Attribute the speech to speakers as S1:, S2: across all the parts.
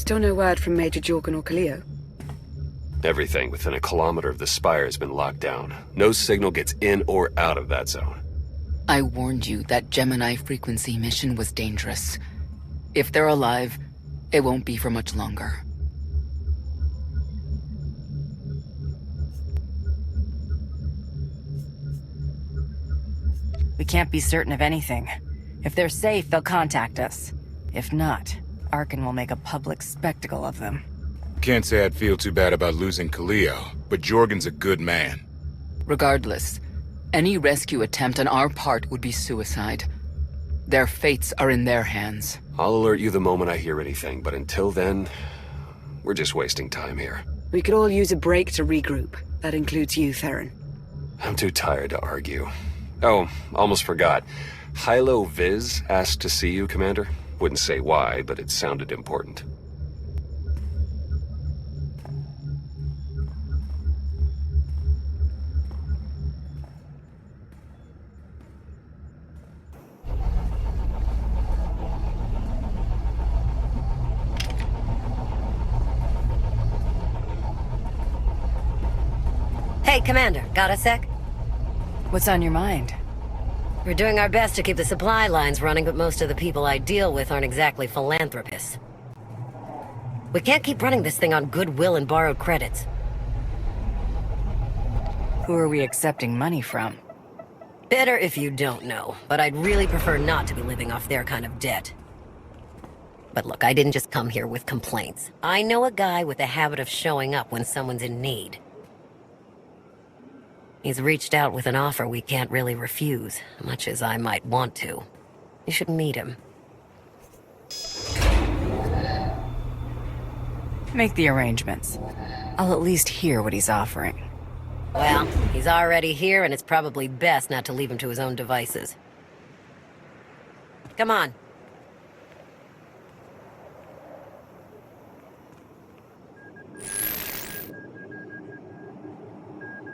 S1: Still no word from Major Jorgen or Kaleo?
S2: Everything within a kilometer of the spire has been locked down. No signal gets in or out of that zone.
S3: I warned you that Gemini frequency mission was dangerous. If they're alive, it won't be for much longer.
S4: We can't be certain of anything. If they're safe, they'll contact us. If not, Arcann will make a public spectacle of them.
S5: Can't say I'd feel too bad about losing Kaleo, but Jorgen's a good man.
S3: Regardless, any rescue attempt on our part would be suicide. Their fates are in their hands.
S2: I'll alert you the moment I hear anything, but until then, we're just wasting time here.
S1: We could all use a break to regroup. That includes you, Theron.
S2: I'm too tired to argue. Oh, almost forgot. Hylo Viz asked to see you, Commander. Wouldn't say why, but it sounded important.
S6: Hey, Commander, got a sec?
S4: What's on your mind?
S6: We're doing our best to keep the supply lines running, but most of the people I deal with aren't exactly philanthropists. We can't keep running this thing on goodwill and borrowed credits.
S4: Who are we accepting money from?
S6: Better if you don't know, but I'd really prefer not to be living off their kind of debt. But look, I didn't just come here with complaints. I know a guy with a habit of showing up when someone's in need. He's reached out with an offer we can't really refuse, much as I might want to. You should meet him.
S4: Make the arrangements. I'll at least hear what he's offering.
S6: Well, he's already here, and it's probably best not to leave him to his own devices. Come on.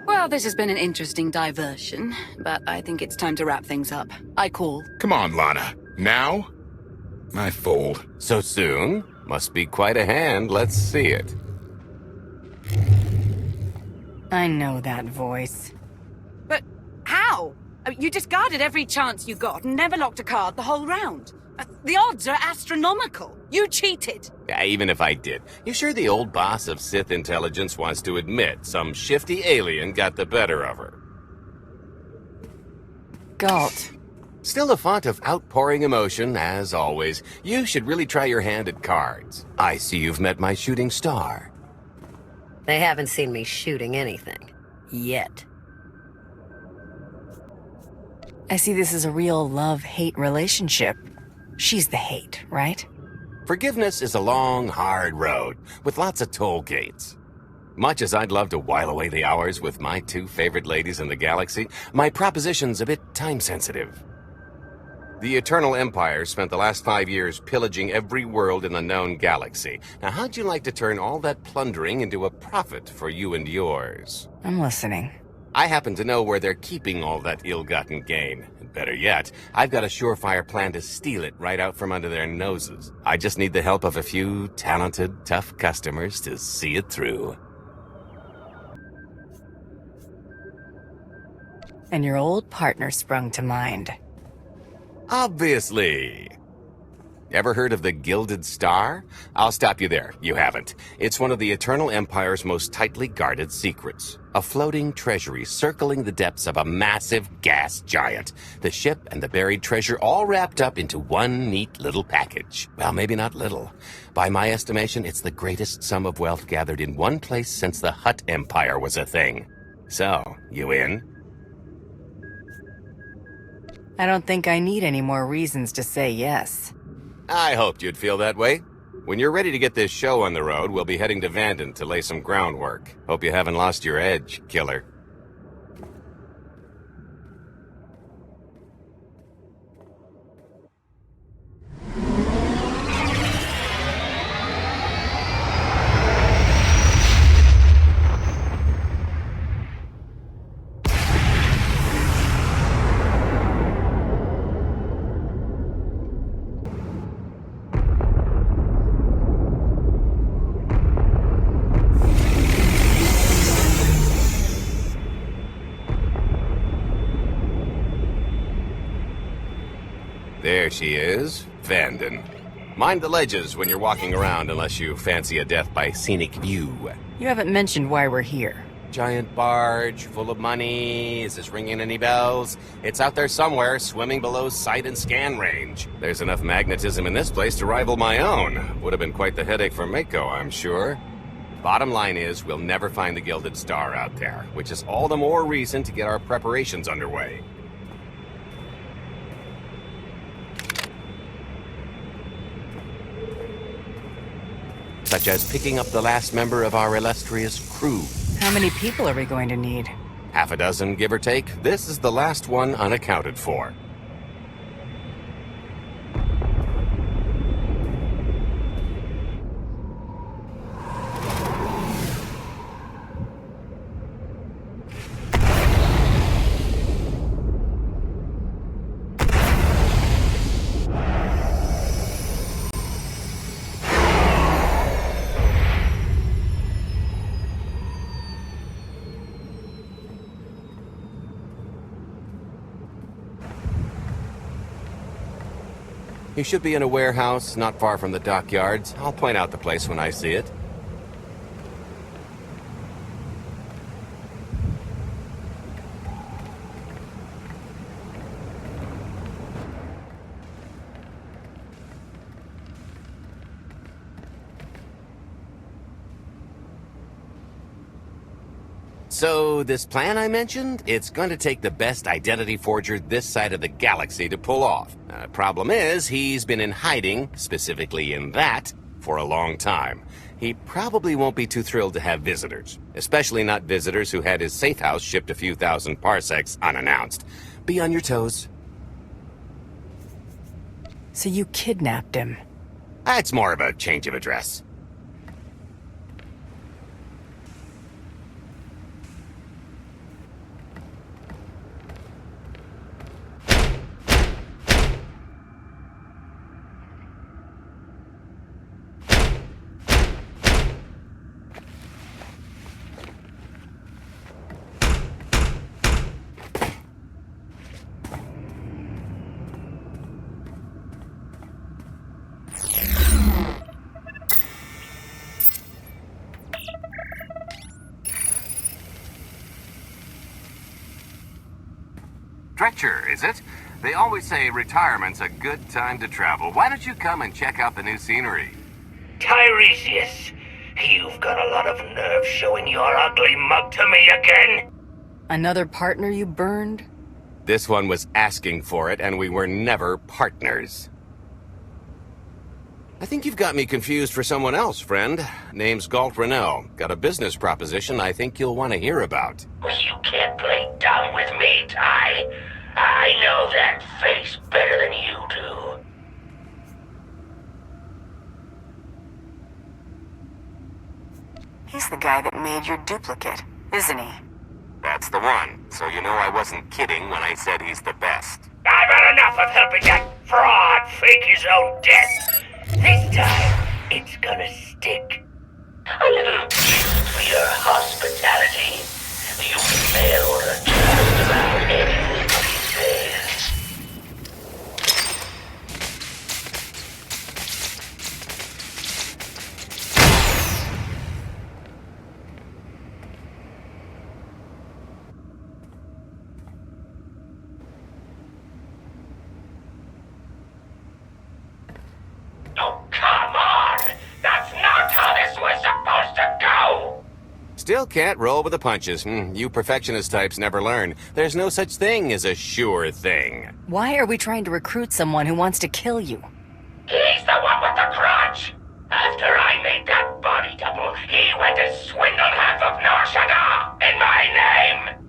S1: Well, this has been an interesting diversion, but I think it's time to wrap things up. I call.
S5: Come on, Lana. Now? I fold.
S7: So soon? Must be quite a hand. Let's see it.
S4: I know that voice.
S1: But how? You discarded every chance you got and never locked a card the whole round. The odds are astronomical. You cheated.
S7: Yeah, even if I did. You sure the old boss of Sith intelligence wants to admit some shifty alien got the better of her?
S4: Galt.
S7: Still a font of outpouring emotion, as always. You should really try your hand at cards. I see you've met my shooting star.
S6: They haven't seen me shooting anything. Yet.
S4: I see this as a real love-hate relationship. She's the hate, right?
S7: Forgiveness is a long, hard road, with lots of toll gates. Much as I'd love to while away the hours with my two favorite ladies in the galaxy, my proposition's a bit time-sensitive. The Eternal Empire spent the last 5 years pillaging every world in the known galaxy. Now, how'd you like to turn all that plundering into a profit for you and yours?
S4: I'm listening.
S7: I happen to know where they're keeping all that ill-gotten gain. And better yet, I've got a surefire plan to steal it right out from under their noses. I just need the help of a few talented, tough customers to see it through.
S4: And your old partner sprung to mind.
S7: Obviously. Ever heard of the Gilded Star? I'll stop you there. You haven't. It's one of the Eternal Empire's most tightly guarded secrets. A floating treasury circling the depths of a massive gas giant. The ship and the buried treasure all wrapped up into one neat little package. Well, maybe not little. By my estimation, it's the greatest sum of wealth gathered in one place since the Hutt Empire was a thing. So, you in?
S4: I don't think I need any more reasons to say yes.
S7: I hoped you'd feel that way. When you're ready to get this show on the road, we'll be heading to Vanden to lay some groundwork. Hope you haven't lost your edge, killer. There she is, Vanden. Mind the ledges when you're walking around unless you fancy a death by scenic view.
S4: You haven't mentioned why we're here.
S7: Giant barge, full of money. Is this ringing any bells? It's out there somewhere, swimming below sight and scan range. There's enough magnetism in this place to rival my own. Would have been quite the headache for Mako, I'm sure. Bottom line is, we'll never find the Gilded Star out there, which is all the more reason to get our preparations underway. Such as picking up the last member of our illustrious crew.
S4: How many people are we going to need?
S7: Half a dozen, give or take. This is the last one unaccounted for. You should be in a warehouse not far from the dockyards. I'll point out the place when I see it. So, this plan I mentioned, it's going to take the best identity forger this side of the galaxy to pull off. Problem is, he's been in hiding, specifically in that, for a long time. He probably won't be too thrilled to have visitors, especially not visitors who had his safe house shipped a few thousand parsecs unannounced. Be on your toes.
S4: So you kidnapped him.
S7: It's more of a change of address. Dretcher, is it? They always say retirement's a good time to travel. Why don't you come and check out the new scenery?
S8: Tiresias, you've got a lot of nerve showing your ugly mug to me again.
S4: Another partner you burned?
S7: This one was asking for it, and we were never partners. I think you've got me confused for someone else, friend. Name's Galt Renault. Got a business proposition I think you'll want to hear about.
S8: You can't play dumb with me, Ty. I know that face better than you do.
S9: He's the guy that made your duplicate, isn't he?
S7: That's the one. So you know I wasn't kidding when I said he's the best.
S8: I've had enough of helping that fraud fake his own death. This time, it's gonna stick. A little gift for your hospitality. You failed to turn around anything he says. Oh, come on! That's not how this was supposed to go!
S7: Still can't roll with the punches. You perfectionist types never learn. There's no such thing as a sure thing.
S4: Why are we trying to recruit someone who wants to kill you?
S8: He's the one with the grudge! After I made that body double, he went and swindled half of Nar Shaddaa in my name!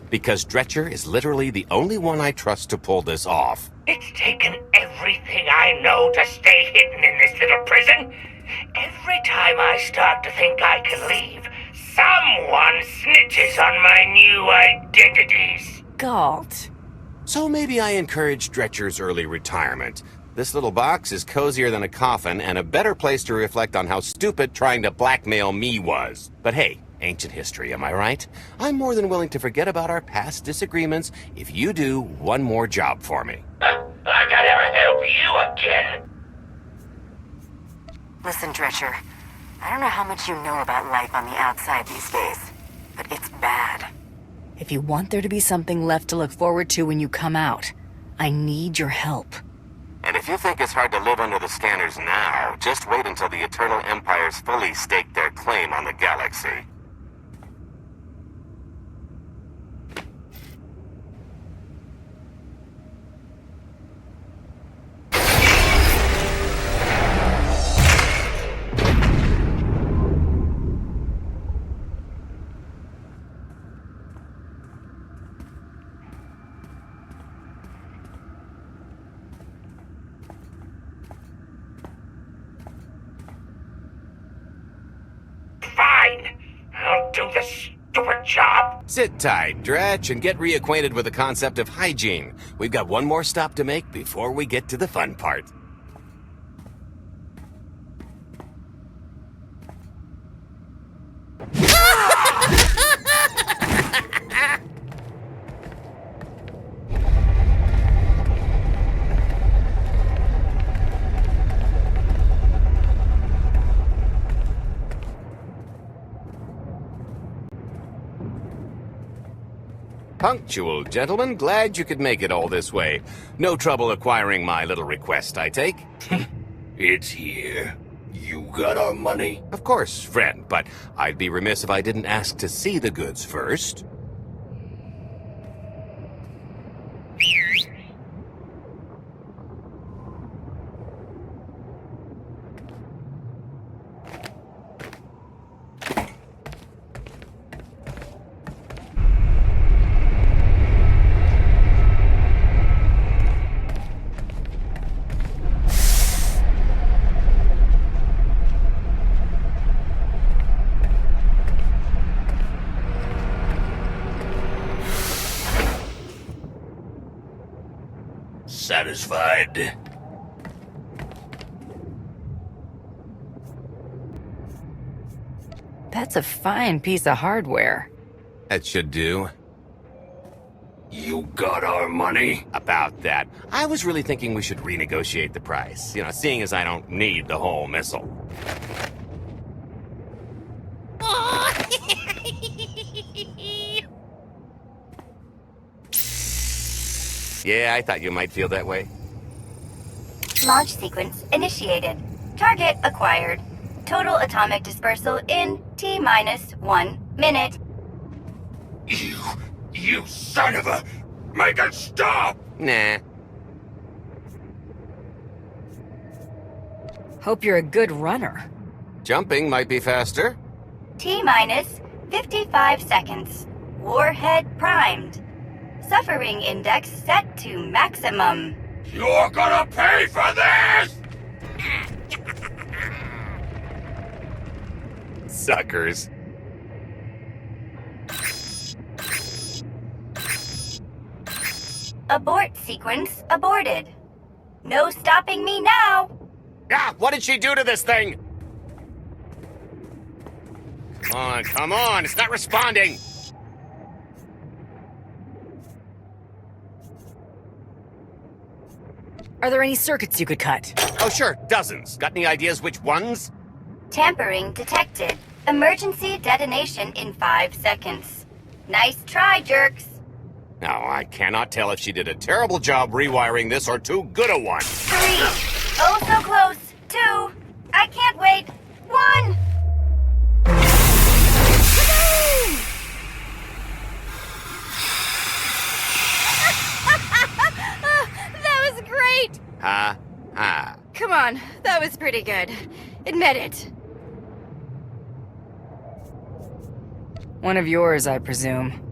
S7: Because Dretcher is literally the only one I trust to pull this off.
S8: It's taken everything I know to stay hidden in this little prison. Every time I start to think I can leave, someone snitches on my new identities.
S4: Galt.
S7: So maybe I encourage Dretcher's early retirement. This little box is cozier than a coffin and a better place to reflect on how stupid trying to blackmail me was. But hey, ancient history, am I right? I'm more than willing to forget about our past disagreements if you do one more job for me.
S8: I gotta help you again.
S9: Listen, Dretcher. I don't know how much you know about life on the outside these days, but it's bad.
S4: If you want there to be something left to look forward to when you come out, I need your help.
S7: And if you think it's hard to live under the scanners now, just wait until the Eternal Empires fully stake their claim on the galaxy.
S8: Fine. I'll do the stupid job.
S7: Sit tight, Dretch, and get reacquainted with the concept of hygiene. We've got one more stop to make before we get to the fun part. Punctual, gentlemen. Glad you could make it all this way. No trouble acquiring my little request, I take?
S8: It's here. You got our money?
S7: Of course, friend, but I'd be remiss if I didn't ask to see the goods first.
S8: Satisfied?
S4: That's a fine piece of hardware.
S7: That should do.
S8: You got our money?
S7: About that. I was really thinking we should renegotiate the price. You know, seeing as I don't need the whole missile. Yeah, I thought you might feel that way.
S10: Launch sequence initiated. Target acquired. Total atomic dispersal in T-minus 1 minute.
S8: You son of a... Make it stop!
S7: Nah.
S4: Hope you're a good runner.
S7: Jumping might be faster.
S10: T-minus 55 seconds. Warhead primed. Suffering index set to maximum.
S8: You're gonna pay for this!
S7: Suckers.
S10: Abort sequence aborted. No stopping me now.
S7: Ah, what did she do to this thing? Come on, it's not responding.
S4: Are there any circuits you could cut?
S7: Oh, sure, dozens. Got any ideas which ones?
S10: Tampering detected. Emergency detonation in 5 seconds. Nice try, jerks.
S7: No, I cannot tell if she did a terrible job rewiring this or too good a one.
S10: 3. Oh, so close. 2. I can't wait. 1.
S11: That was great!
S7: Ha, ha.
S11: Come on, that was pretty good. Admit it.
S4: One of yours, I presume.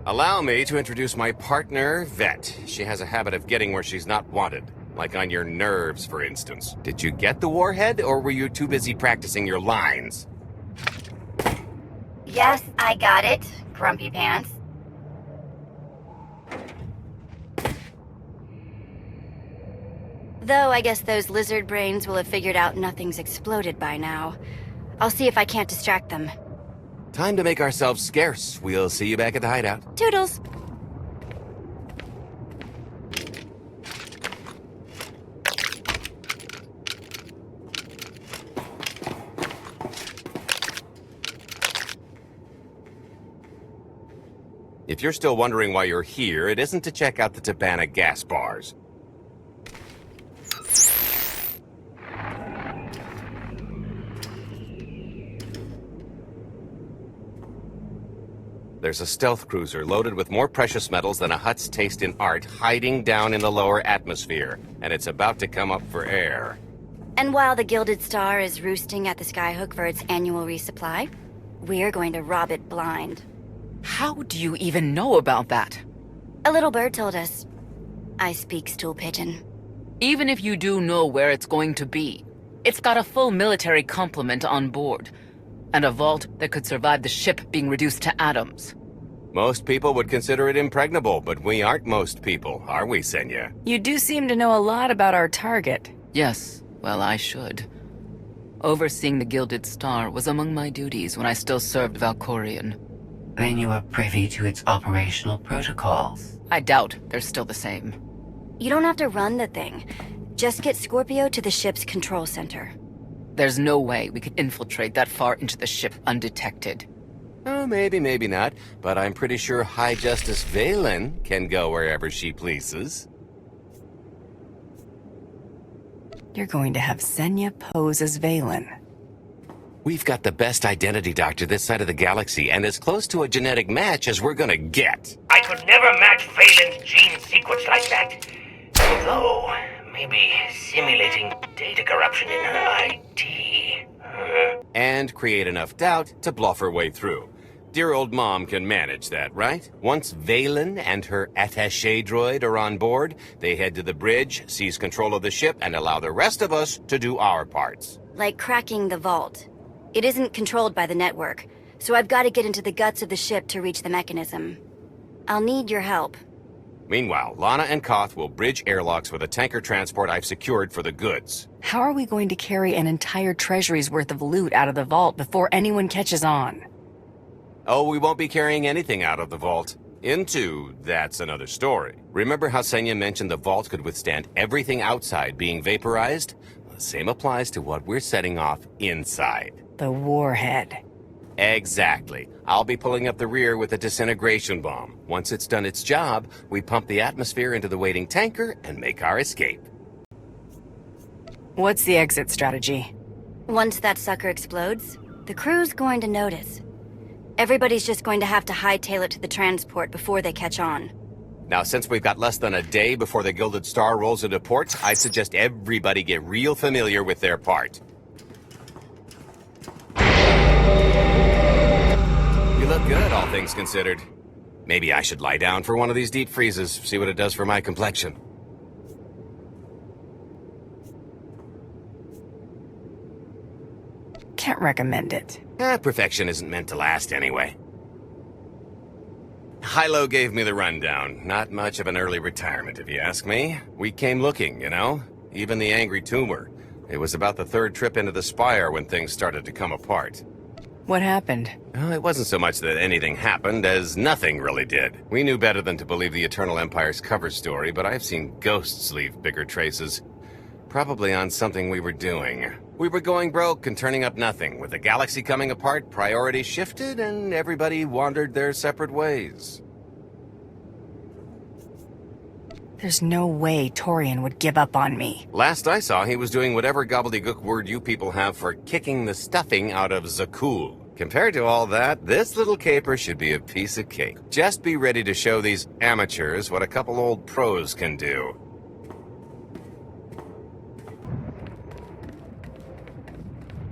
S7: Allow me to introduce my partner, Vet. She has a habit of getting where she's not wanted. Like on your nerves, for instance. Did you get the warhead, or were you too busy practicing your lines?
S10: Yes, I got it, Grumpy Pants.
S11: Though I guess those lizard brains will have figured out nothing's exploded by now. I'll see if I can't distract them.
S7: Time to make ourselves scarce. We'll see you back at the hideout.
S11: Toodles!
S7: If you're still wondering why you're here, it isn't to check out the Tabana gas bars. There's a stealth cruiser loaded with more precious metals than a Hutt's taste in art hiding down in the lower atmosphere, and it's about to come up for air.
S11: And while the Gilded Star is roosting at the Skyhook for its annual resupply, we're going to rob it blind.
S3: How do you even know about that?
S11: A little bird told us. I speak stool pigeon.
S3: Even if you do know where it's going to be, it's got a full military complement on board, and a vault that could survive the ship being reduced to atoms.
S7: Most people would consider it impregnable, but we aren't most people, are we, Senya?
S4: You do seem to know a lot about our target.
S3: Yes, well, I should. Overseeing the Gilded Star was among my duties when I still served Valkorion.
S9: Then you are privy to its operational protocols.
S3: I doubt they're still the same.
S11: You don't have to run the thing. Just get Scorpio to the ship's control center.
S3: There's no way we could infiltrate that far into the ship undetected.
S7: Oh, maybe, maybe not, but I'm pretty sure High Justice Valen can go wherever she pleases.
S4: You're going to have Senya pose as Valen.
S7: We've got the best identity doctor this side of the galaxy, and as close to a genetic match as we're gonna get.
S8: I could never match Valen's gene sequence like that. Although, maybe simulating data corruption in her ID.
S7: And create enough doubt to bluff her way through. Dear old mom can manage that, right? Once Valen and her attaché droid are on board, they head to the bridge, seize control of the ship, and allow the rest of us to do our parts.
S11: Like cracking the vault. It isn't controlled by the network, so I've got to get into the guts of the ship to reach the mechanism. I'll need your help.
S7: Meanwhile, Lana and Koth will bridge airlocks with a tanker transport I've secured for the goods.
S4: How are we going to carry an entire treasury's worth of loot out of the vault before anyone catches on?
S7: Oh, we won't be carrying anything out of the vault. That's another story. Remember how Senya mentioned the vault could withstand everything outside being vaporized? The same applies to what we're setting off inside.
S4: The warhead.
S7: Exactly. I'll be pulling up the rear with a disintegration bomb. Once it's done its job, we pump the atmosphere into the waiting tanker and make our escape.
S4: What's the exit strategy?
S11: Once that sucker explodes, the crew's going to notice. Everybody's just going to have to hightail it to the transport before they catch on.
S7: Now, since we've got less than a day before the Gilded Star rolls into port, I'd suggest everybody get real familiar with their part. You look good, all things considered. Maybe I should lie down for one of these deep freezes, see what it does for my complexion.
S4: Can't recommend it.
S7: Perfection isn't meant to last anyway. Hilo gave me the rundown. Not much of an early retirement, if you ask me. We came looking, you know? Even the angry tumor. It was about the third trip into the Spire when things started to come apart.
S4: What happened?
S7: Well, it wasn't so much that anything happened as nothing really did. We knew better than to believe the Eternal Empire's cover story, but I've seen ghosts leave bigger traces. Probably on something we were doing. We were going broke and turning up nothing. With the galaxy coming apart, priorities shifted and everybody wandered their separate ways.
S4: There's no way Torian would give up on me.
S7: Last I saw, he was doing whatever gobbledygook word you people have for kicking the stuffing out of Zakul. Compared to all that, this little caper should be a piece of cake. Just be ready to show these amateurs what a couple old pros can do.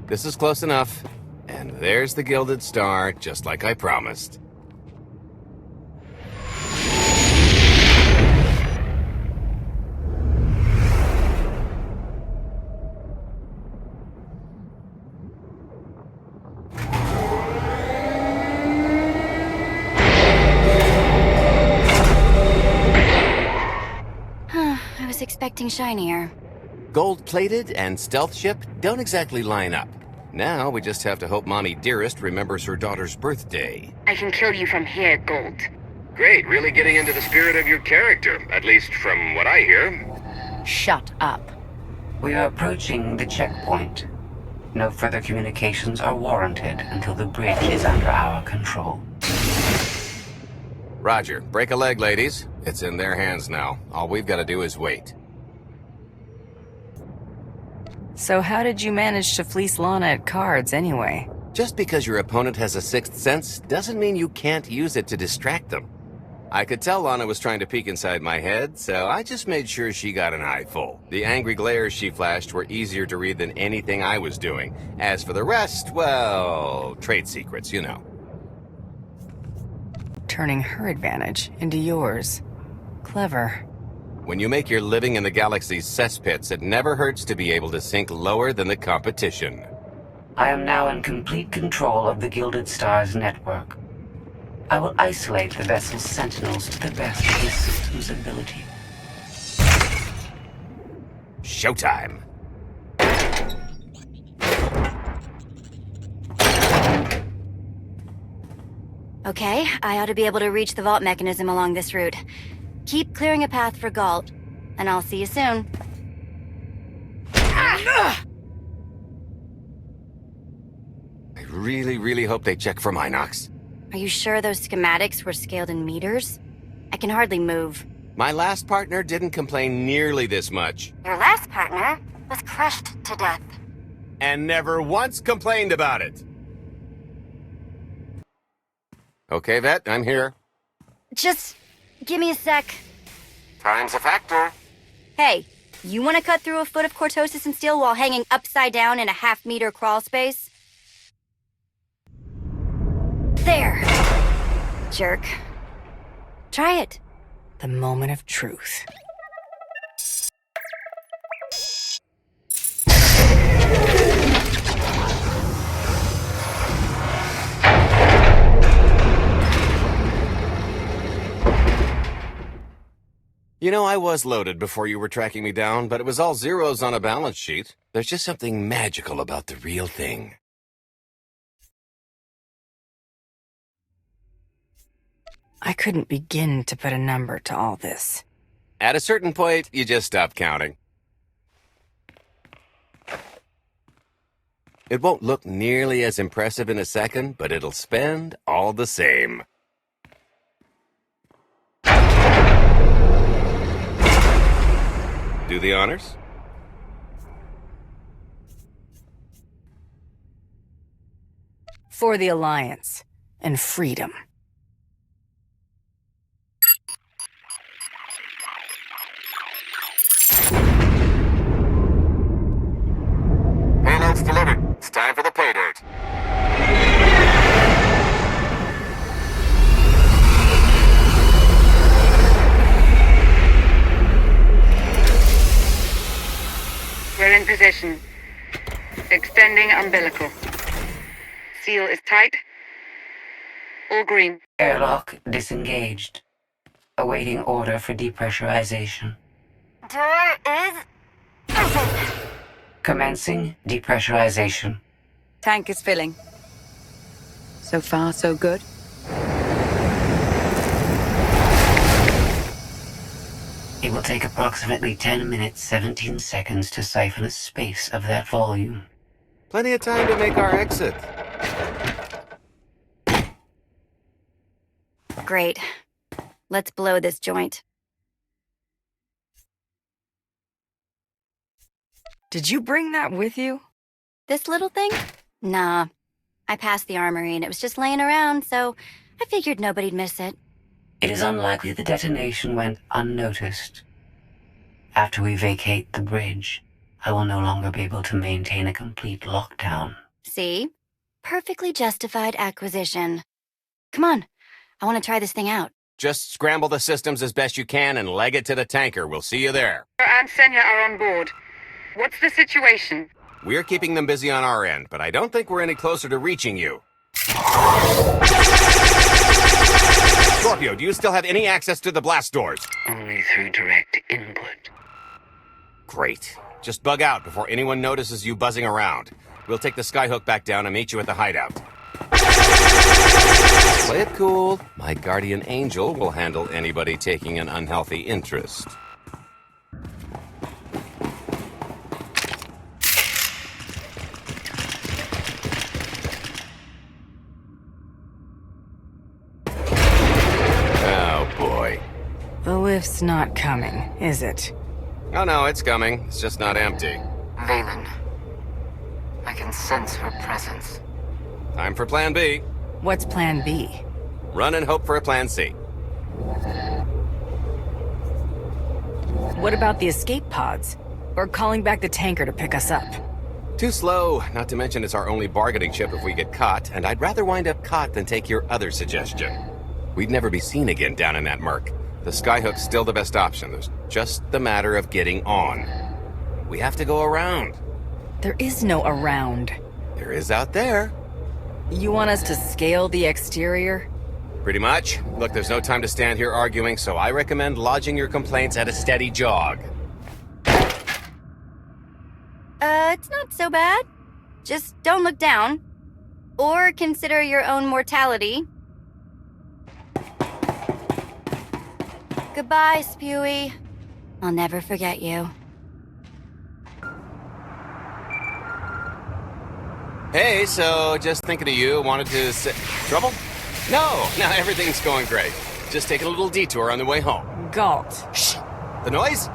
S7: This is close enough. And there's the Gilded Star, just like I promised.
S11: I was expecting shinier.
S7: Gold-plated and stealth ship don't exactly line up. Now we just have to hope Mommy Dearest remembers her daughter's birthday.
S12: I can kill you from here, Gold.
S5: Great, really getting into the spirit of your character, at least from what I hear.
S4: Shut up.
S9: We are approaching the checkpoint. No further communications are warranted until the bridge is under our control.
S7: Roger. Break a leg, ladies. It's in their hands now. All we've got to do is wait.
S4: So how did you manage to fleece Lana at cards anyway?
S7: Just because your opponent has a sixth sense doesn't mean you can't use it to distract them. I could tell Lana was trying to peek inside my head, so I just made sure she got an eye full. The angry glares she flashed were easier to read than anything I was doing. As for the rest, well, trade secrets, you know.
S4: Turning her advantage into yours. Clever.
S7: When you make your living in the galaxy's cesspits, it never hurts to be able to sink lower than the competition.
S8: I am now in complete control of the Gilded Stars network. I will isolate the vessel's sentinels to the best of this system's ability.
S7: Showtime.
S11: Okay, I ought to be able to reach the vault mechanism along this route. Keep clearing a path for Galt, and I'll see you soon.
S7: I really hope they check for Minox.
S11: Are you sure those schematics were scaled in meters? I can hardly move.
S7: My last partner didn't complain nearly this much.
S9: Your last partner was crushed to death.
S7: And never once complained about it. Okay, Vet, I'm here.
S11: Just give me a sec.
S7: Time's a factor.
S11: Hey, you want to cut through a foot of cortosis and steel while hanging upside down in a half-meter crawl space? There. Jerk. Try it.
S4: The moment of truth.
S7: You know, I was loaded before you were tracking me down, but it was all zeros on a balance sheet. There's just something magical about the real thing.
S4: I couldn't begin to put a number to all this.
S7: At a certain point, you just stop counting. It won't look nearly as impressive in a second, but it'll spend all the same. Do the honors?
S4: For the Alliance and freedom.
S5: Payload's delivered. It's time for the pay dirt.
S1: We're in position. Extending umbilical. Seal is tight. All green.
S8: Airlock disengaged. Awaiting order for depressurization.
S9: Door is open.
S8: Commencing depressurization.
S1: Tank is filling. So far, so good.
S8: It will take approximately 10 minutes, 17 seconds to siphon a space of that volume.
S7: Plenty of time to make our exit.
S11: Great. Let's blow this joint.
S4: Did you bring that with you?
S11: This little thing? Nah. I passed the armory and it was just laying around, so I figured nobody'd miss it.
S8: It is unlikely the detonation went unnoticed. After we vacate the bridge, I will no longer be able to maintain a complete lockdown.
S11: See? Perfectly justified acquisition. Come on. I want to try this thing out.
S7: Just scramble the systems as best you can and leg it to the tanker. We'll see you there.
S1: And Senya are on board. What's the situation?
S7: We're keeping them busy on our end, but I don't think we're any closer to reaching you. Scorpio, do you still have any access to the blast doors?
S8: Only through direct input.
S7: Great. Just bug out before anyone notices you buzzing around. We'll take the skyhook back down and meet you at the hideout. Play it cool. My guardian angel will handle anybody taking an unhealthy interest.
S4: The lift's not coming, is it?
S7: Oh no, it's coming. It's just not empty.
S9: Valen. I can sense her presence.
S7: Time for Plan B.
S4: What's Plan B?
S7: Run and hope for a Plan C.
S4: What about the escape pods? Or calling back the tanker to pick us up?
S7: Too slow, not to mention it's our only bargaining chip if we get caught, and I'd rather wind up caught than take your other suggestion. We'd never be seen again down in that murk. The skyhook's still the best option. There's just the matter of getting on. We have to go around.
S4: There is no around.
S7: There is out there.
S4: You want us to scale the exterior?
S7: Pretty much. Look, there's no time to stand here arguing, so I recommend lodging your complaints at a steady jog.
S11: It's not so bad. Just don't look down. Or consider your own mortality. Goodbye, Spewy. I'll never forget you.
S7: Hey, so just thinking of you, wanted to say... Trouble? No, everything's going great. Just taking a little detour on the way home.
S4: Galt.
S7: Shh! The noise?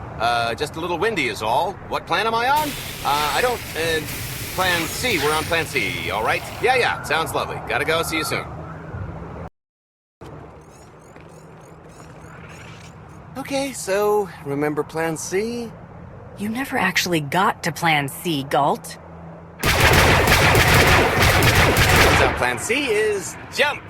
S7: Just a little windy is all. What plan am I on? Plan C. We're on Plan C, all right? Yeah, sounds lovely. Gotta go, see you soon. Okay, so, remember Plan C?
S4: You never actually got to Plan C, Galt.
S7: So Plan C is jump!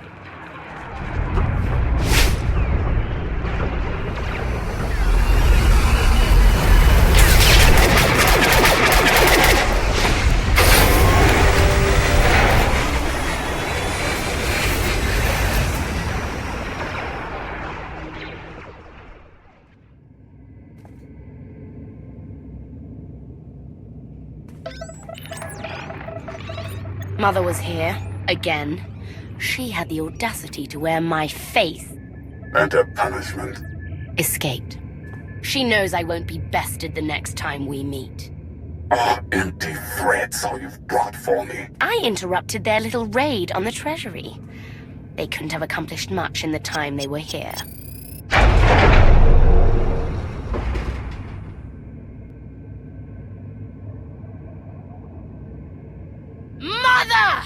S12: Mother was here, again. She had the audacity to wear my face.
S13: And her punishment?
S12: Escaped. She knows I won't be bested the next time we meet.
S13: Empty threats all you've brought for me.
S12: I interrupted their little raid on the Treasury. They couldn't have accomplished much in the time they were here. Mother!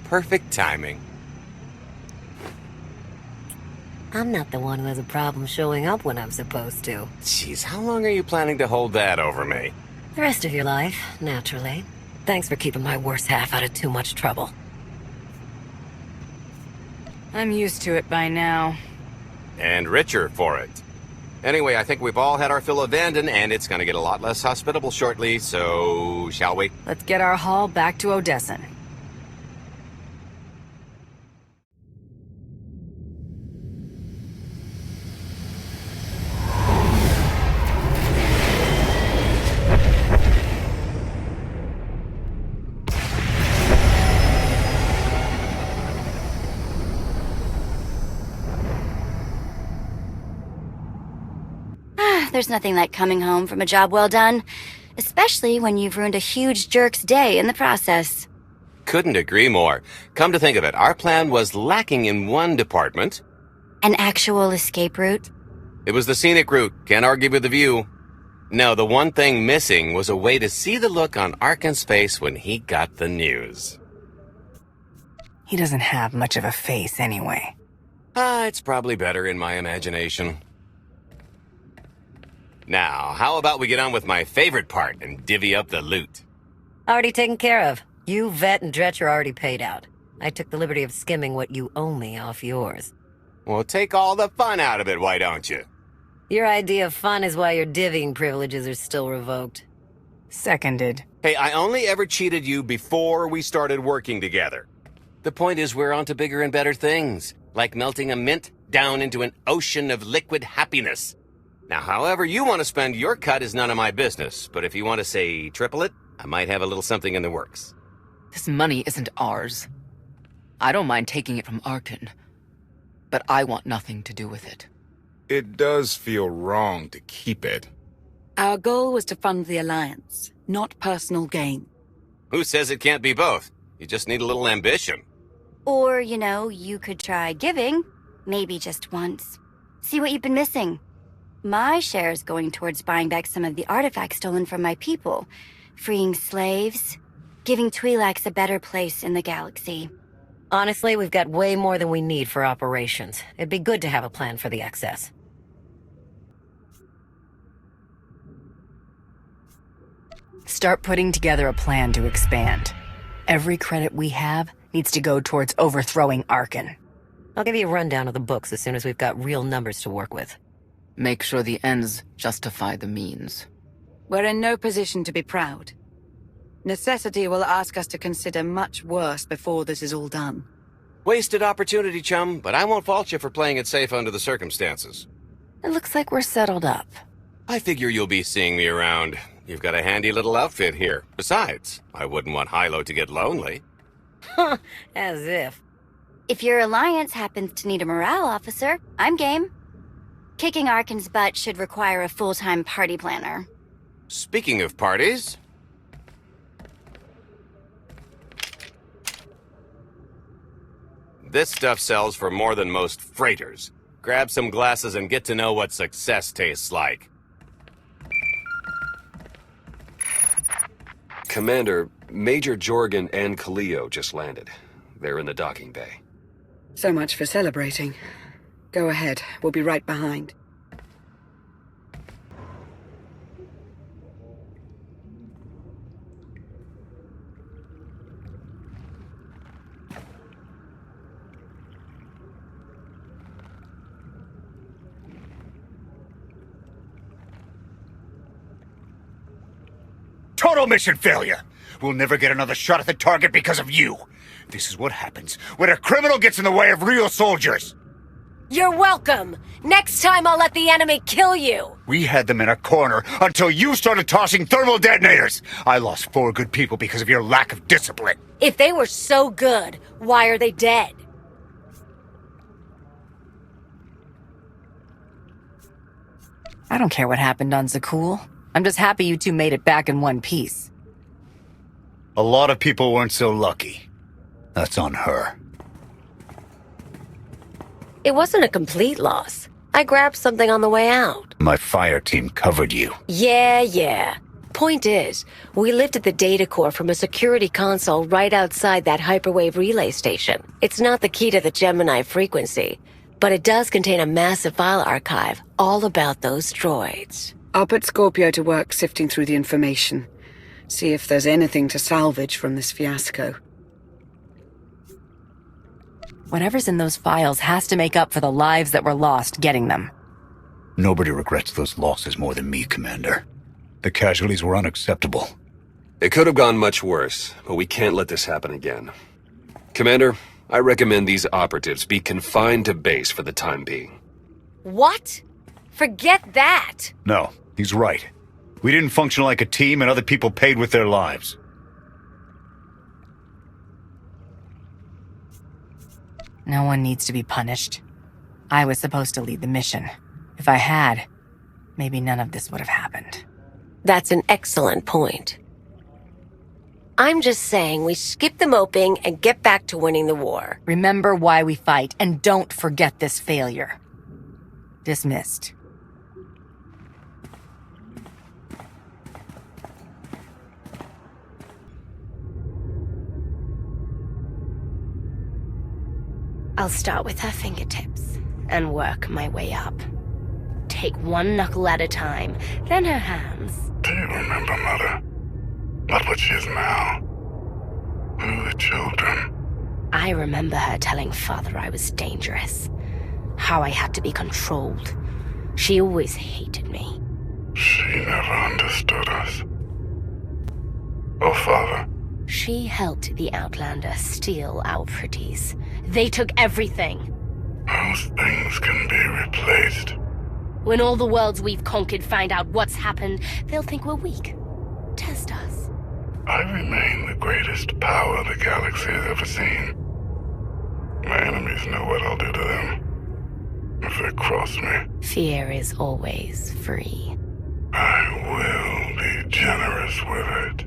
S7: Perfect timing.
S6: I'm not the one who has a problem showing up when I'm supposed to.
S7: Jeez, how long are you planning to hold that over me?
S6: The rest of your life, naturally. Thanks for keeping my worse half out of too much trouble.
S4: I'm used to it by now.
S7: And richer for it. Anyway, I think we've all had our fill of Vanden, and it's gonna get a lot less hospitable shortly, so... shall we?
S4: Let's get our haul back to Odessen.
S11: There's nothing like coming home from a job well done, especially when you've ruined a huge jerk's day in the process.
S7: Couldn't agree more. Come to think of it, our plan was lacking in one department.
S11: An actual escape route?
S7: It was the scenic route. Can't argue with the view. No, the one thing missing was a way to see the look on Arcann's face when he got the news.
S4: He doesn't have much of a face anyway.
S7: It's probably better in my imagination. Now, how about we get on with my favorite part and divvy up the loot?
S6: Already taken care of. You, Vet, and Dretch are already paid out. I took the liberty of skimming what you owe me off yours.
S7: Well, take all the fun out of it, why don't you?
S6: Your idea of fun is why your divvying privileges are still revoked.
S4: Seconded.
S7: Hey, I only ever cheated you before we started working together. The point is we're on to bigger and better things, like melting a mint down into an ocean of liquid happiness. Now, however you want to spend your cut is none of my business, but if you want to say triple it, I might have a little something in the works.
S3: This money isn't ours. I don't mind taking it from Arkin, but I want nothing to do with it.
S14: It does feel wrong to keep it.
S1: Our goal was to fund the Alliance, not personal gain.
S7: Who says it can't be both? You just need a little ambition.
S11: Or, you could try giving. Maybe just once. See what you've been missing. My share is going towards buying back some of the artifacts stolen from my people. Freeing slaves. Giving Twi'leks a better place in the galaxy.
S6: Honestly, we've got way more than we need for operations. It'd be good to have a plan for the excess.
S4: Start putting together a plan to expand. Every credit we have needs to go towards overthrowing Arkin.
S6: I'll give you a rundown of the books as soon as we've got real numbers to work with.
S3: Make sure the ends justify the means.
S1: We're in no position to be proud. Necessity will ask us to consider much worse before this is all done.
S7: Wasted opportunity, chum, but I won't fault you for playing it safe under the circumstances.
S4: It looks like we're settled up.
S7: I figure you'll be seeing me around. You've got a handy little outfit here. Besides, I wouldn't want Hilo to get lonely.
S6: As if.
S11: If your Alliance happens to need a morale officer, I'm game. Kicking Arkin's butt should require a full-time party planner.
S7: Speaking of parties... This stuff sells for more than most freighters. Grab some glasses and get to know what success tastes like.
S2: Commander, Major Jorgen and Kaliyo just landed. They're in the docking bay.
S1: So much for celebrating. Go ahead, we'll be right behind.
S13: Total mission failure! We'll never get another shot at the target because of you. This is what happens when a criminal gets in the way of real soldiers.
S15: You're welcome. Next time I'll let the enemy kill you.
S13: We had them in a corner until you started tossing thermal detonators. I lost 4 good people because of your lack of discipline.
S15: If they were so good, why are they dead?
S4: I don't care what happened on Zakul. I'm just happy you two made it back in one piece.
S13: A lot of people weren't so lucky. That's on her.
S15: It wasn't a complete loss. I grabbed something on the way out.
S13: My fire team covered you.
S15: Yeah. Point is, we lifted the data core from a security console right outside that hyperwave relay station. It's not the key to the Gemini frequency, but it does contain a massive file archive all about those droids.
S1: I'll put Scorpio to work sifting through the information. See if there's anything to salvage from this fiasco.
S4: Whatever's in those files has to make up for the lives that were lost getting them.
S13: Nobody regrets those losses more than me, Commander. The casualties were unacceptable.
S2: It could have gone much worse, but we can't let this happen again. Commander, I recommend these operatives be confined to base for the time being.
S15: What? Forget that!
S13: No, he's right. We didn't function like a team and other people paid with their lives.
S4: No one needs to be punished. I was supposed to lead the mission. If I had, maybe none of this would have happened.
S15: That's an excellent point. I'm just saying we skip the moping and get back to winning the war.
S4: Remember why we fight, and don't forget this failure. Dismissed.
S12: I'll start with her fingertips and work my way up. Take one knuckle at a time, then her hands.
S13: Do you remember, Mother? Not what she is now. Who are the children?
S12: I remember her telling Father I was dangerous. How I had to be controlled. She always hated me.
S13: She never understood us. Oh, Father.
S12: She helped the Outlander steal our pretties. They took everything.
S13: Those things can be replaced.
S12: When all the worlds we've conquered find out what's happened, they'll think we're weak. Test us.
S13: I remain the greatest power the galaxy has ever seen.
S16: always know what I'll do to them. If they cross me,
S12: Fear is always free.
S16: I will be generous with it.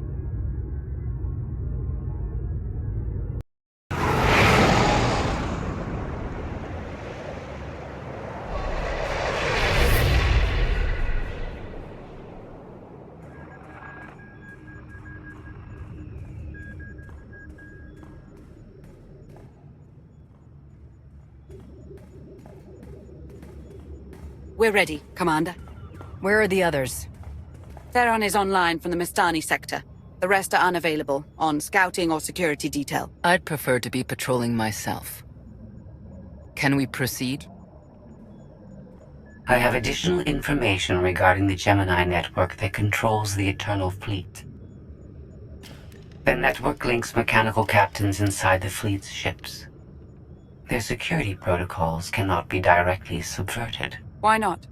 S1: We're ready, Commander.
S4: Where are the others?
S1: Theron is online from the Mistani sector. The rest are unavailable, on scouting or security detail.
S3: I'd prefer to be patrolling myself. Can we proceed?
S17: I have additional information regarding the Gemini network that controls the Eternal Fleet. The network links mechanical captains inside the fleet's ships. Their security protocols cannot be directly subverted.
S1: Why not?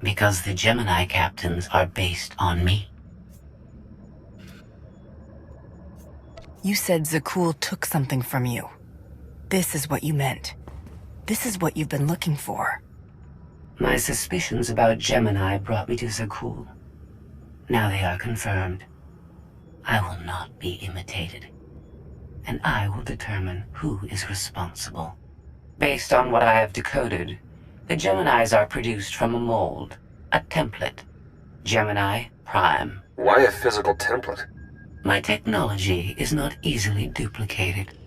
S17: Because the Gemini captains are based on me.
S4: You said Zakul took something from you. This is what you meant. This is what you've been looking for.
S17: My suspicions about Gemini brought me to Zakul. Now they are confirmed. I will not be imitated. And I will determine who is responsible. Based on what I have decoded, the Geminis are produced from a mold, a template. Gemini Prime.
S2: Why a physical template?
S17: My technology is not easily duplicated.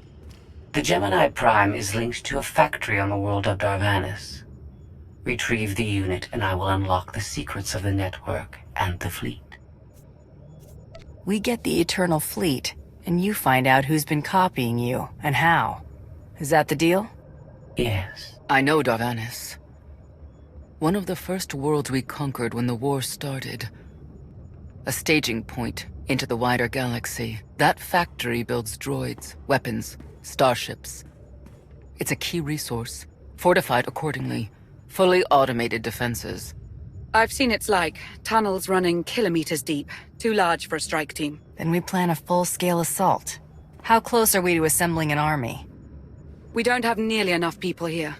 S17: The Gemini Prime is linked to a factory on the world of Darvanis. Retrieve the unit and I will unlock the secrets of the network and the fleet.
S4: We get the Eternal Fleet, and you find out who's been copying you, and how. Is that the deal?
S17: Yes.
S3: I know Darvanis. One of the first worlds we conquered when the war started. A staging point into the wider galaxy. That factory builds droids, weapons, starships. It's a key resource, fortified accordingly, fully automated defenses.
S1: I've seen its like, tunnels running kilometers deep, too large for a strike team.
S4: Then we plan a full-scale assault. How close are we to assembling an army?
S1: We don't have nearly enough people here.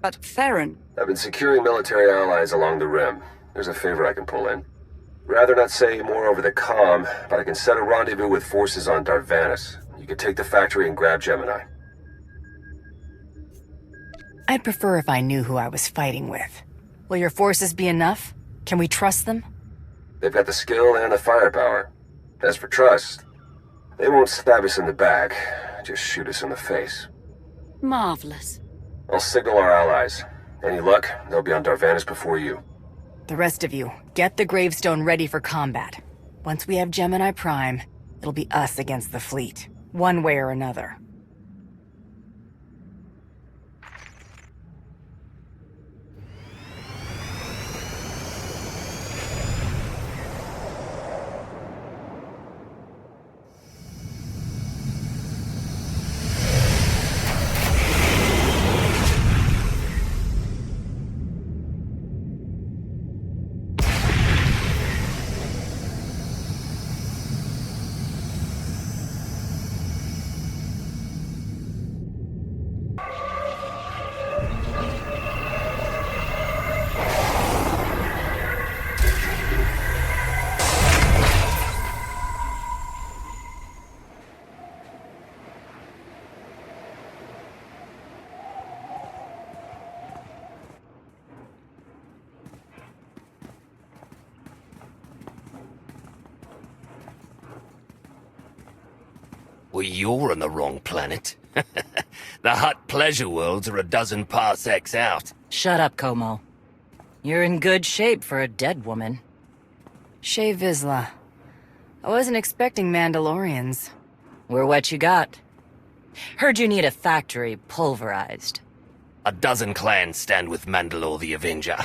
S1: But Theron...
S2: I've been securing military allies along the rim. There's a favor I can pull in. Rather not say more over the comm, but I can set a rendezvous with forces on Darvanis. You can take the factory and grab Gemini.
S4: I'd prefer if I knew who I was fighting with. Will your forces be enough? Can we trust them?
S2: They've got the skill and the firepower. As for trust, they won't stab us in the back, just shoot us in the face.
S1: Marvelous.
S2: I'll signal our allies. Any luck, they'll be on Darvanis before you.
S4: The rest of you, get the gravestone ready for combat. Once we have Gemini Prime, it'll be us against the fleet, one way or another.
S18: Well, you're on the wrong planet. The Hutt Pleasure Worlds are a dozen parsecs out.
S4: Shut up, Como. You're in good shape for a dead woman. Shay Vizsla. I wasn't expecting Mandalorians. We're what you got. Heard you need a factory pulverized.
S18: A dozen clans stand with Mandalore the Avenger.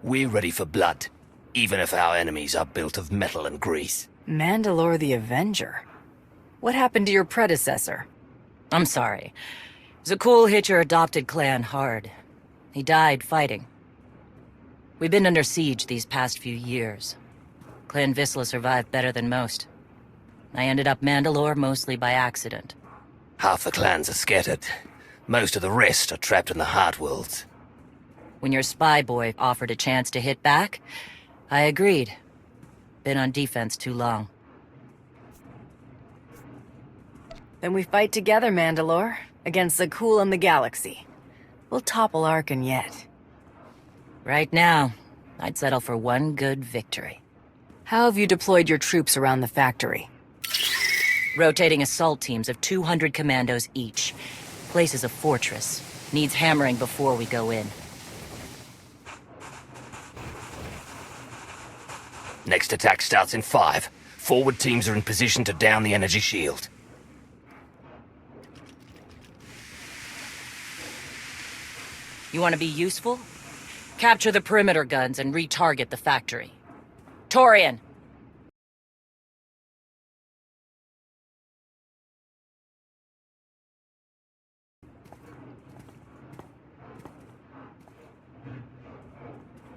S18: We're ready for blood, even if our enemies are built of metal and grease.
S4: Mandalore the Avenger? What happened to your predecessor? I'm sorry. Zakul hit your adopted clan hard. He died fighting. We've been under siege these past few years. Clan Vizsla survived better than most. I ended up Mandalore mostly by accident.
S18: Half the clans are scattered. Most of the rest are trapped in the Heart Worlds.
S4: When your spy boy offered a chance to hit back, I agreed. Been on defense too long.
S19: Then we fight together, Mandalore, against Zakuul and the galaxy. We'll topple Arkan yet.
S4: Right now, I'd settle for one good victory.
S19: How have you deployed your troops around the factory?
S4: Rotating assault teams of 200 commandos each. Place is a fortress. Needs hammering before we go in.
S18: Next attack starts in 5. Forward teams are in position to down the energy shield.
S4: You want to be useful? Capture the perimeter guns and retarget the factory. Torian!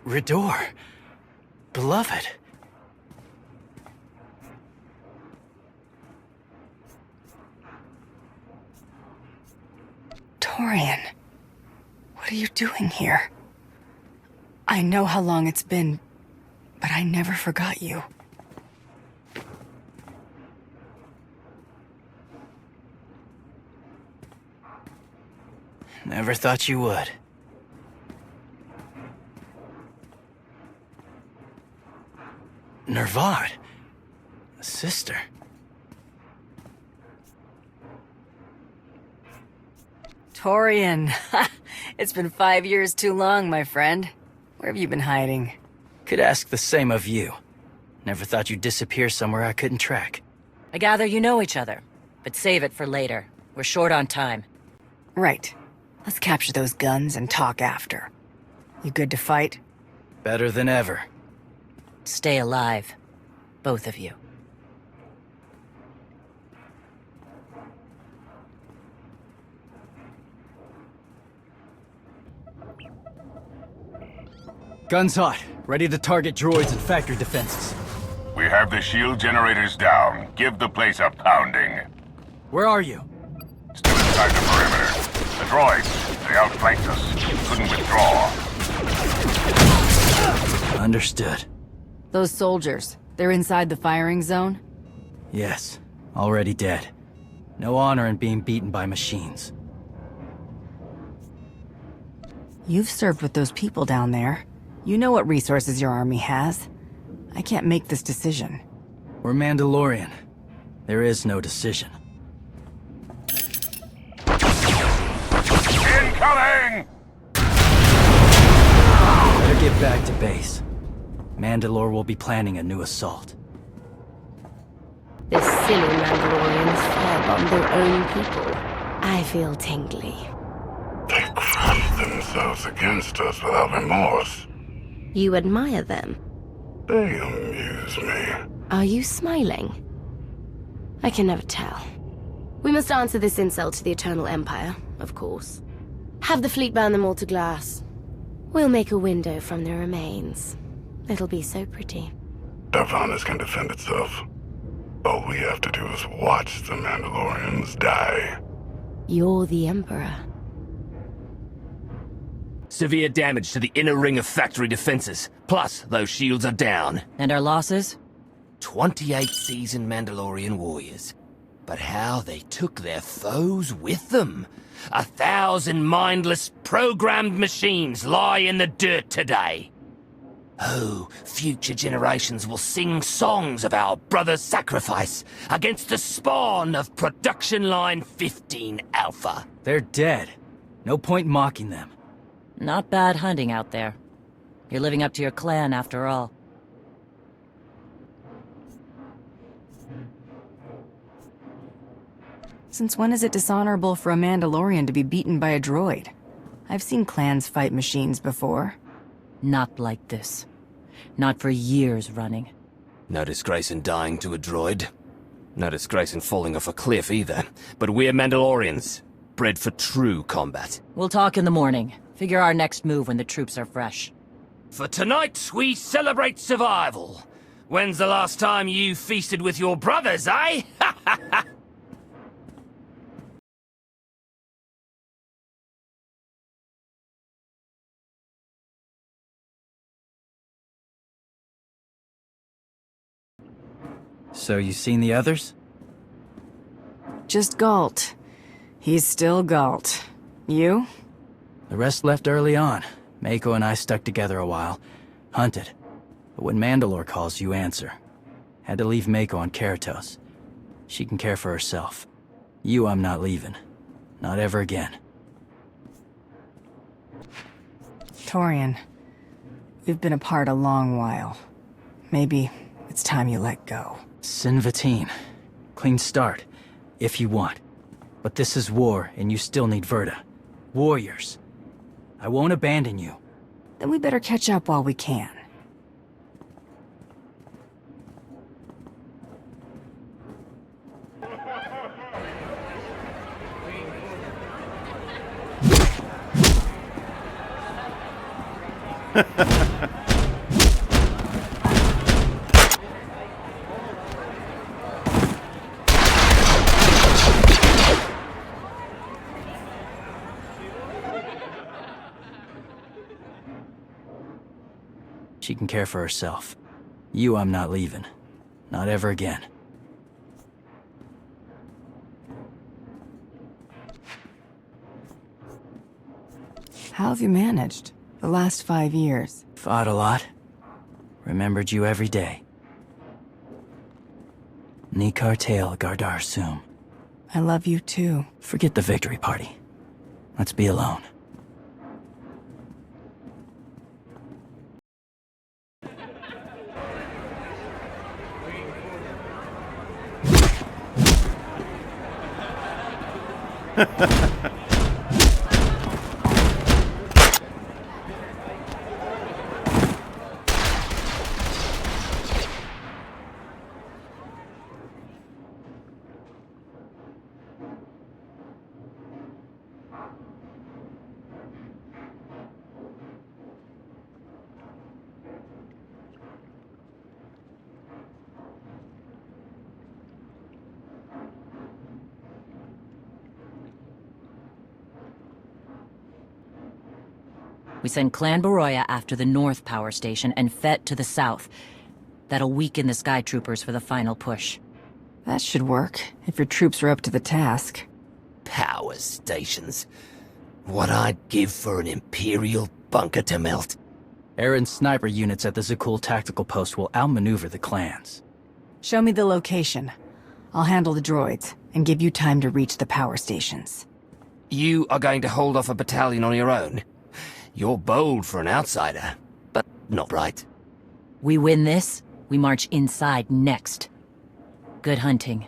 S20: Redor. Beloved.
S19: Torian. What are you doing here? I know how long it's been, but I never forgot you.
S20: Never thought you would. Nervad. Sister.
S19: Torian. It's been 5 years too long, my friend. Where have you been hiding?
S20: Could ask the same of you. Never thought you'd disappear somewhere I couldn't track.
S4: I gather you know each other, but save it for later. We're short on time.
S19: Right. Let's capture those guns and talk after. You good to fight?
S20: Better than ever.
S4: Stay alive. Both of you.
S20: Guns hot. Ready to target droids and factory defenses.
S16: We have the shield generators down. Give the place a pounding.
S20: Where are you?
S16: Still inside the perimeter. The droids, they outflanked us. Couldn't withdraw.
S20: Understood.
S19: Those soldiers, they're inside the firing zone?
S20: Yes. Already dead. No honor in being beaten by machines.
S19: You've served with those people down there. You know what resources your army has. I can't make this decision.
S20: We're Mandalorian. There is no decision.
S16: Incoming!
S20: Better get back to base. Mandalore will be planning a new assault.
S12: The silly Mandalorians firebomb their own people. I feel tingly.
S16: They craft themselves against us without remorse.
S12: You admire them?
S16: They amuse me.
S12: Are you smiling? I can never tell. We must answer this insult to the Eternal Empire, of course. Have the fleet burn them all to glass. We'll make a window from their remains. It'll be so pretty.
S16: Darvanas can defend itself. All we have to do is watch the Mandalorians die.
S12: You're the Emperor.
S18: Severe damage to the inner ring of factory defenses. Plus, those shields are down.
S4: And our losses?
S18: 28 seasoned Mandalorian warriors. But how they took their foes with them. 1,000 mindless, programmed machines lie in the dirt today. Oh, future generations will sing songs of our brother's sacrifice against the spawn of Production Line 15 Alpha.
S20: They're dead. No point mocking them.
S4: Not bad hunting out there. You're living up to your clan after all.
S19: Since when is it dishonorable for a Mandalorian to be beaten by a droid? I've seen clans fight machines before.
S4: Not like this. Not for years running.
S18: No disgrace in dying to a droid. No disgrace in falling off a cliff either. But we're Mandalorians, bred for true combat.
S4: We'll talk in the morning. Figure our next move when the troops are fresh.
S18: For tonight, we celebrate survival. When's the last time you feasted with your brothers, eh?
S20: So you seen the others?
S19: Just Galt. He's still Galt. You?
S20: The rest left early on. Mako and I stuck together a while. Hunted. But when Mandalore calls, you answer. Had to leave Mako on Keratos. She can care for herself. You, I'm not leaving. Not ever again.
S19: Torian, we've been apart a long while. Maybe it's time you let go.
S20: Sinvatine. Clean start, if you want. But this is war, and you still need Verda. Warriors. I won't abandon you.
S19: Then we better catch up while we can.
S20: She can care for herself. You, I'm not leaving. Not ever again.
S19: How have you managed? The last 5 years?
S20: Fought a lot. Remembered you every day. Nikar Tail Gardar Sum.
S19: I love you too.
S20: Forget the victory party. Let's be alone.
S4: We send Clan Baroya after the North Power Station and Fett to the south. That'll weaken the Sky Troopers for the final push.
S19: That should work, if your troops are up to the task.
S18: Power stations. What I'd give for an Imperial bunker to melt.
S20: Aaron's sniper units at the Zakul tactical post will outmaneuver the clans.
S19: Show me the location. I'll handle the droids, and give you time to reach the power stations.
S18: You are going to hold off a battalion on your own? You're bold for an outsider, but not right.
S4: We win this, we march inside next. Good hunting.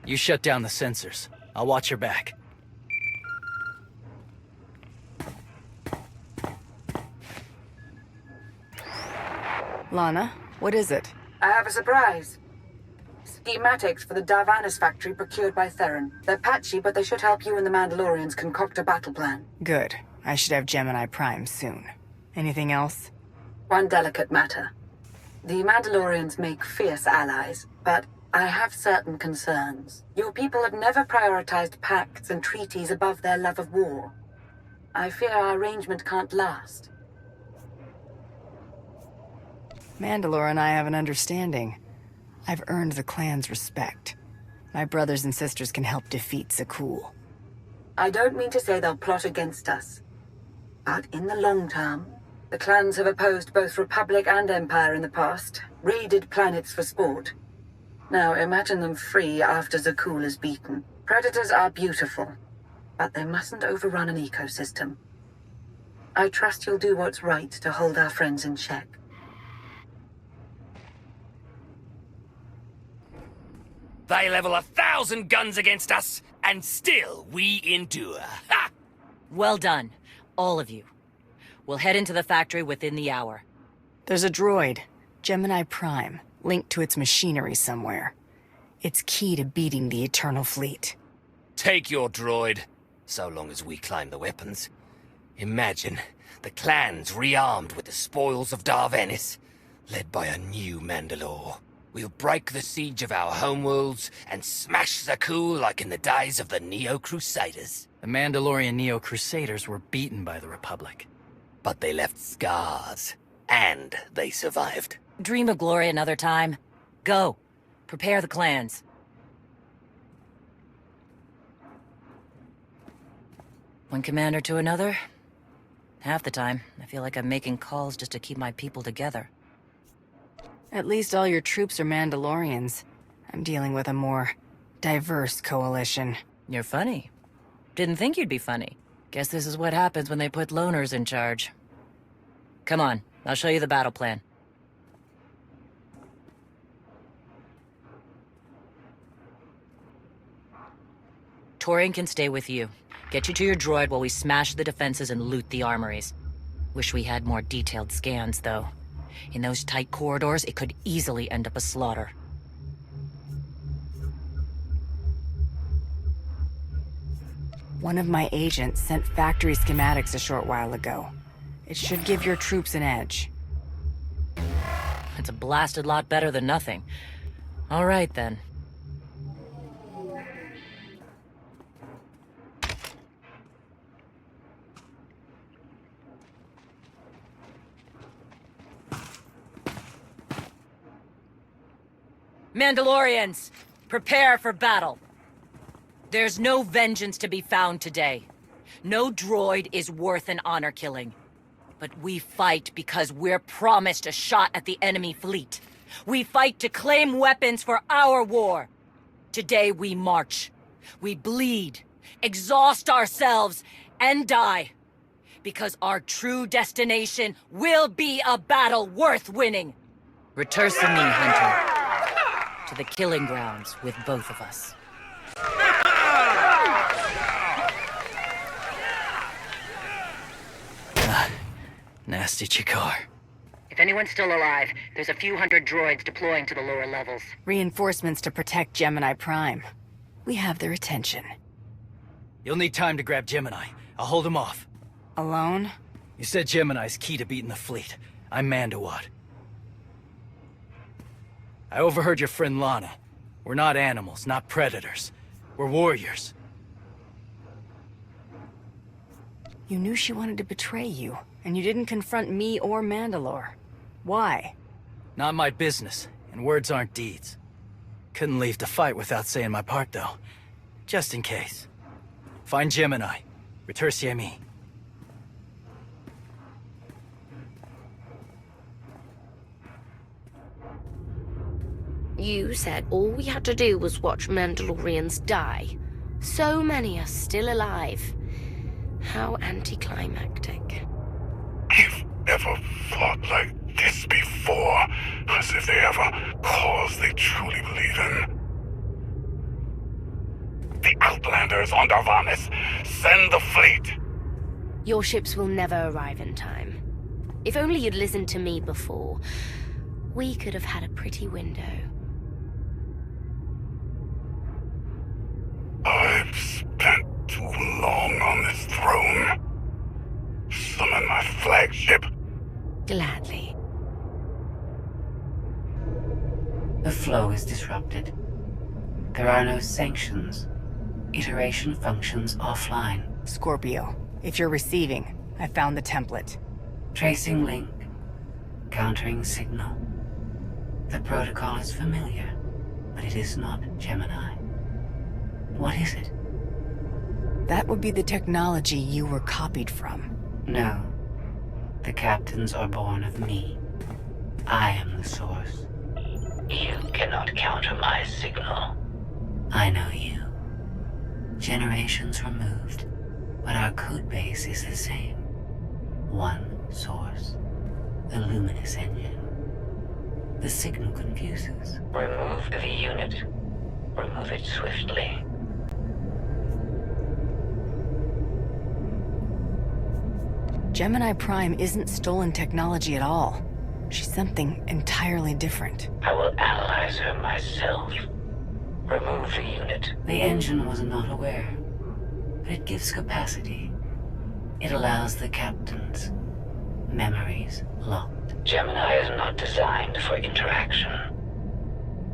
S20: You shut down the sensors. I'll watch your back.
S19: Lana, what is it?
S1: I have a surprise. Schematics for the Darvanis factory procured by Theron. They're patchy, but they should help you and the Mandalorians concoct a battle plan.
S19: Good. I should have Gemini Prime soon. Anything else?
S1: One delicate matter. The Mandalorians make fierce allies, but I have certain concerns. Your people have never prioritized pacts and treaties above their love of war. I fear our arrangement can't last.
S19: Mandalore and I have an understanding. I've earned the clan's respect. My brothers and sisters can help defeat Zakul.
S1: I don't mean to say they'll plot against us. But in the long term, the clans have opposed both Republic and Empire in the past, raided planets for sport. Now imagine them free after Zakul is beaten. Predators are beautiful, but they mustn't overrun an ecosystem. I trust you'll do what's right to hold our friends in check.
S18: They level 1,000 guns against us, and still we endure. Ha!
S4: Well done, all of you. We'll head into the factory within the hour.
S19: There's a droid, Gemini Prime, linked to its machinery somewhere. It's key to beating the Eternal Fleet.
S18: Take your droid, so long as we climb the weapons. Imagine the clans rearmed with the spoils of Darvanis, led by a new Mandalore. We'll break the siege of our homeworlds and smash Zakul like in the days of the Neo-Crusaders.
S20: The Mandalorian Neo-Crusaders were beaten by the Republic.
S18: But they left scars, and they survived.
S4: Dream of glory another time. Go. Prepare the clans. One commander to another. Half the time, I feel like I'm making calls just to keep my people together.
S19: At least all your troops are Mandalorians. I'm dealing with a more diverse coalition.
S4: You're funny. Didn't think you'd be funny. Guess this is what happens when they put loners in charge. Come on, I'll show you the battle plan. Torian can stay with you. Get you to your droid while we smash the defenses and loot the armories. Wish we had more detailed scans, though. In those tight corridors, it could easily end up a slaughter.
S19: One of my agents sent factory schematics a short while ago. It should give your troops an edge.
S4: It's a blasted lot better than nothing. All right, then. Mandalorians, prepare for battle. There's no vengeance to be found today. No droid is worth an honor killing. But we fight because we're promised a shot at the enemy fleet. We fight to claim weapons for our war. Today we march. We bleed, exhaust ourselves, and die. Because our true destination will be a battle worth winning. Return to me, Hunter. To the killing grounds with both of us.
S20: Nasty Chikar.
S4: If anyone's still alive, there's a few hundred droids deploying to the lower levels.
S19: Reinforcements to protect Gemini Prime. We have their attention.
S20: You'll need time to grab Gemini. I'll hold him off.
S19: Alone?
S20: You said Gemini's key to beating the fleet. I'm Mandawat. I overheard your friend Lana. We're not animals, not predators. We're warriors.
S19: You knew she wanted to betray you, and you didn't confront me or Mandalore. Why?
S20: Not my business, and words aren't deeds. Couldn't leave to fight without saying my part, though. Just in case. Find Gemini. Return me.
S12: You said all we had to do was watch Mandalorians die. So many are still alive. How anticlimactic.
S16: You've never fought like this before, as if they have a cause they truly believe in. The Outlanders on Darvanis! Send the fleet!
S12: Your ships will never arrive in time. If only you'd listened to me before, we could have had a pretty window.
S16: I've spent too long on this throne. Summon my flagship.
S12: Gladly.
S17: The flow is disrupted. There are no sanctions. Iteration functions offline.
S19: Scorpio, if you're receiving, I found the template.
S17: Tracing link. Countering signal. The protocol is familiar, but it is not Gemini. What is it?
S19: That would be the technology you were copied from.
S17: No. The captains are born of me. I am the source.
S8: You cannot counter my signal.
S17: I know you. Generations removed, but our code base is the same. One source. The luminous engine. The signal confuses.
S8: Remove the unit. Remove it swiftly.
S19: Gemini Prime isn't stolen technology at all. She's something entirely different.
S8: I will analyze her myself. Remove the unit.
S17: The engine was not aware, but it gives capacity. It allows the captains. Memories locked.
S8: Gemini is not designed for interaction.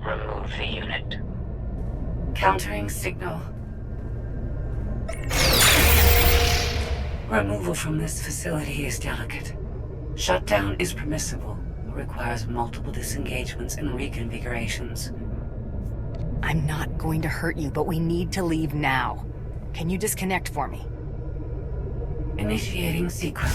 S8: Remove the unit.
S17: Countering signal. Removal from this facility is delicate. Shutdown is permissible, but requires multiple disengagements and reconfigurations.
S19: I'm not going to hurt you, but we need to leave now. Can you disconnect for me?
S17: Initiating sequence.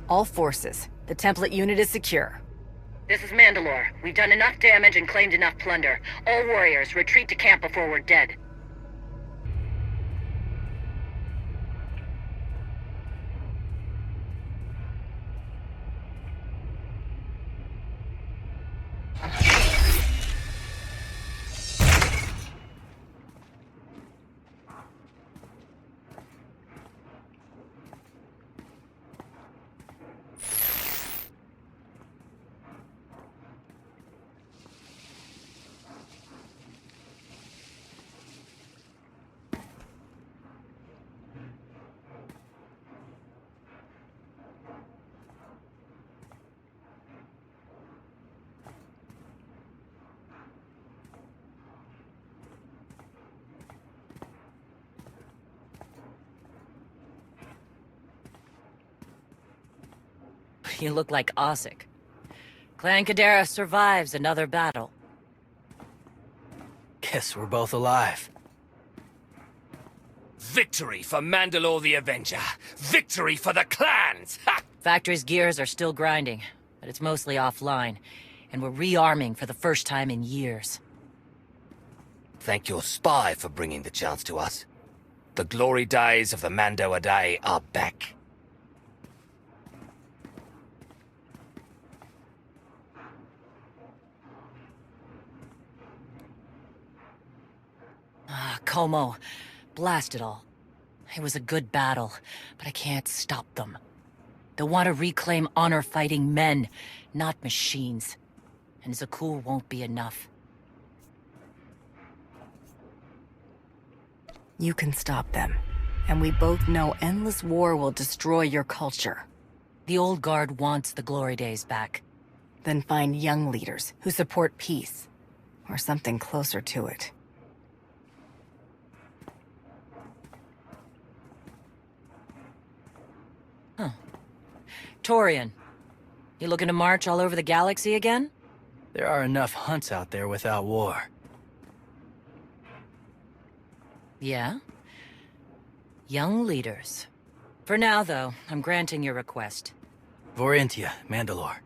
S19: All forces, the template unit is secure.
S4: This is Mandalore. We've done enough damage and claimed enough plunder. All warriors, retreat to camp before we're dead. You look like Ossik. Clan Kadera survives another battle.
S20: Guess we're both alive.
S18: Victory for Mandalore the Avenger! Victory for the clans! Ha!
S4: Factory's gears are still grinding, but it's mostly offline, and we're rearming for the first time in years.
S18: Thank your spy for bringing the chance to us. The glory days of the Mando Adai are back.
S4: Como. Blast it all. It was a good battle, but I can't stop them. They want to reclaim honor-fighting men, not machines. And Zakuul won't be enough.
S19: You can stop them. And we both know endless war will destroy your culture.
S4: The old guard wants the glory days back.
S19: Then find young leaders who support peace. Or something closer to it.
S4: Huh. Torian, you looking to march all over the galaxy again?
S20: There are enough hunts out there without war.
S4: Yeah? Young leaders. For now, though, I'm granting your request.
S20: Vorintia, Mandalore.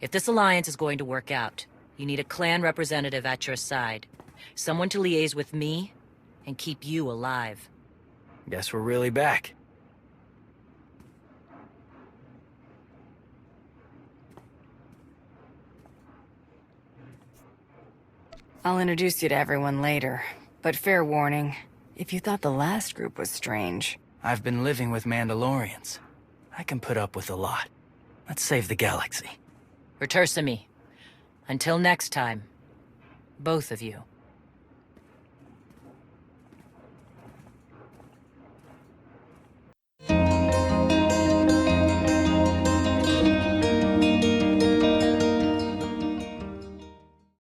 S4: If this alliance is going to work out, you need a clan representative at your side. Someone to liaise with me and keep you alive.
S20: Guess we're really back.
S19: I'll introduce you to everyone later, but fair warning, if you thought the last group was strange...
S20: I've been living with Mandalorians. I can put up with a lot. Let's save the galaxy.
S4: Return to me. Until next time, both of you.